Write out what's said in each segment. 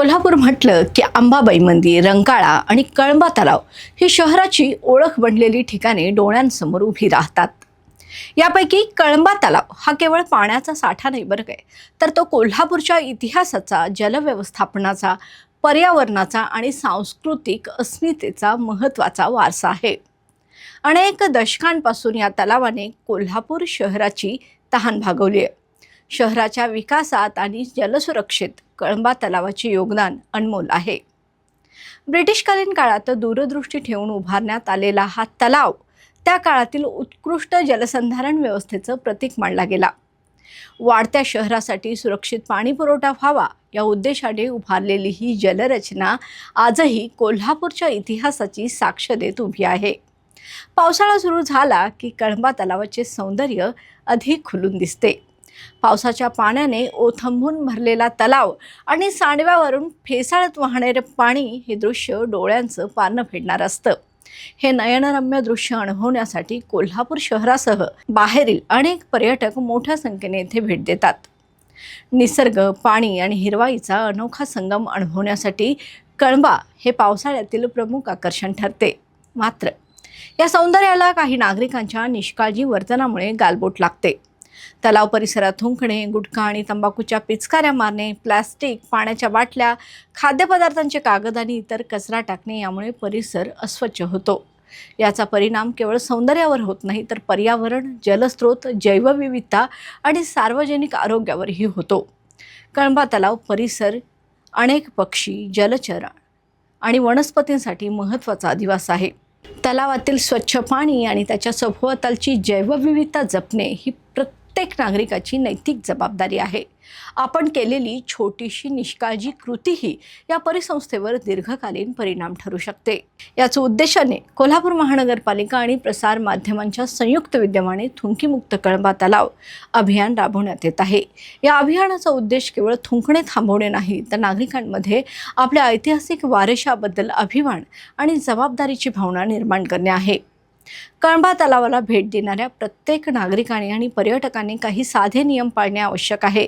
कोल्हापूर म्हटलं की अंबाबाई मंदिर, रंकाळा आणि कळंबा तलाव ही शहराची ओळख बनलेली ठिकाणे डोळ्यांसमोर उभी राहतात. यापैकी कळंबा तलाव हा केवळ पाण्याचा साठा नाही बरं काय, तर तो कोल्हापूरच्या इतिहासाचा, जलव्यवस्थापनाचा, पर्यावरणाचा आणि सांस्कृतिक अस्मितेचा महत्त्वाचा वारसा आहे. अनेक दशकांपासून या तलावाने कोल्हापूर शहराची तहान भागवली आहे. शहराच्या विकासात आणि जलसुरक्षेत कळंबा तलावाचे योगदान अनमोल आहे. ब्रिटिशकालीन काळात दूरदृष्टी ठेवून उभारण्यात आलेला हा तलाव त्या काळातील उत्कृष्ट जलसंधारण व्यवस्थेचं प्रतीक मानला गेला. वाढत्या शहरासाठी सुरक्षित पाणी पुरवठा व्हावा या उद्देशाने उभारलेली ही जलरचना आजही कोल्हापूरच्या इतिहासाची साक्ष देत उभी आहे. पावसाळा सुरू झाला की कळंबा तलावाचे सौंदर्य अधिक खुलून दिसते. पावसाच्या पाण्याने ओथंबून भरलेला तलाव आणि सांडव्यावरून फेसाळत वाहणारे पाणी हे दृश्य डोळ्यांचं पारणं फेडणारं असतं. हे नयनरम्य दृश्य अनुभवण्यासाठी कोल्हापूर शहरासह बाहेरील अनेक पर्यटक मोठ्या संख्येने येथे भेट देतात. निसर्ग, पाणी आणि हिरवाईचा अनोखा संगम अनुभवण्यासाठी कळंबा हे पावसाळ्यातील प्रमुख आकर्षण ठरते. मात्र या सौंदर्याला काही नागरिकांच्या निष्काळजी वर्तनामुळे गालबोट लागते. तलाव परिसरात थुंकणे, गुटखा आणि तंबाखूच्या पिचकाऱ्या मारणे, प्लास्टिक, पाण्याच्या बाटल्या, खाद्यपदार्थांचे कागद आणि इतर कचरा टाकणे यामुळे परिसर अस्वच्छ होतो. याचा परिणाम केवळ सौंदर्यावर होत नाही, तर पर्यावरण, जलस्रोत, जैवविविधता आणि सार्वजनिक आरोग्यावरही होतो. कळंबा तलाव परिसर अनेक पक्षी, जलचर आणि वनस्पतींसाठी महत्त्वाचा अधिवास आहे. तलावातील स्वच्छ पाणी आणि त्याच्या सभोवतालची जैवविविधता जपणे ही प्रत्येक नागरिकाची नैतिक जबाबदारी आहे. आपण केलेली छोटीशी निष्काळजी कृतीही या परिसंस्थेवर दीर्घकालीन परिणाम ठरू शकते. याच उद्देशाने कोल्हापूर महानगरपालिका आणि प्रसार माध्यमांच्या संयुक्त विद्यमाने थुंकीमुक्त कळंबा तलाव अभियान राबवण्यात येत आहे. या अभियानाचा उद्देश केवळ थुंकणे थांबवणे नाही, तर नागरिकांमध्ये आपल्या ऐतिहासिक वारशाबद्दल अभिमान आणि जबाबदारीची भावना निर्माण करणे आहे. कळंबा तलावाला भेट देणाऱ्या प्रत्येक नागरिकाने आणि पर्यटकांनी काही साधे नियम पाळणे आवश्यक आहे.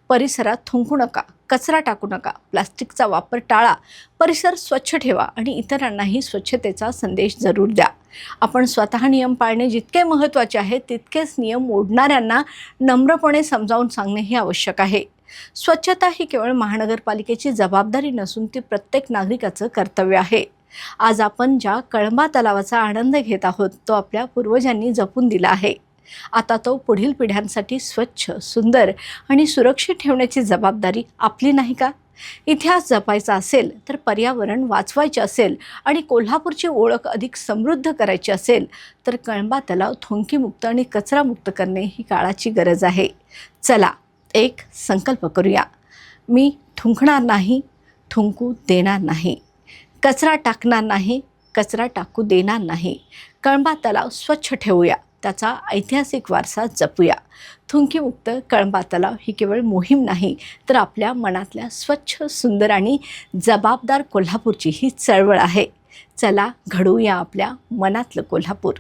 परिसरात थुंकू नका, कचरा टाकू नका, प्लास्टिकचा वापर टाळा, परिसर स्वच्छ ठेवा आणि इतरांनाही स्वच्छतेचा संदेश जरूर द्या. आपण स्वतः नियम पाळणे जितके महत्त्वाचे आहे, तितकेच नियम मोडणाऱ्यांना नम्रपणे समजावून सांगणेही आवश्यक आहे. स्वच्छता ही केवळ महानगरपालिकेची जबाबदारी नसून ती प्रत्येक नागरिकाचं कर्तव्य आहे. आज आपण ज्या कळंबा तलावाचा आनंद घेत आहोत, तो आपल्या पूर्वजांनी जपून दिला आहे. आता तो पुढील पिढ्यांसाठी स्वच्छ, सुंदर आणि सुरक्षित ठेवण्याची जबाबदारी आपली नाही का? इतिहास जपायचा असेल, तर पर्यावरण वाचवायचे असेल आणि कोल्हापूरची ओळख अधिक समृद्ध करायची असेल, तर कळंबा तलाव थुंकीमुक्त आणि कचरामुक्त करणे ही काळाची गरज आहे. चला एक संकल्प करूया. मी थुंकणार नाही, थुंकू देणार नाही. कचरा टाकणार नाही, कचरा टाकू देणार नाही. कळंबा तलाव स्वच्छ ठेवूया, त्याचा ऐतिहासिक वारसा जपूया. थुंकीमुक्त कळंबा तलाव ही केवळ मोहीम नाही, तर आपल्या मनातल्या स्वच्छ, सुंदर आणि जबाबदार कोल्हापूरची ही चळवळ आहे. चला घडवूया आपल्या मनातलं कोल्हापूर.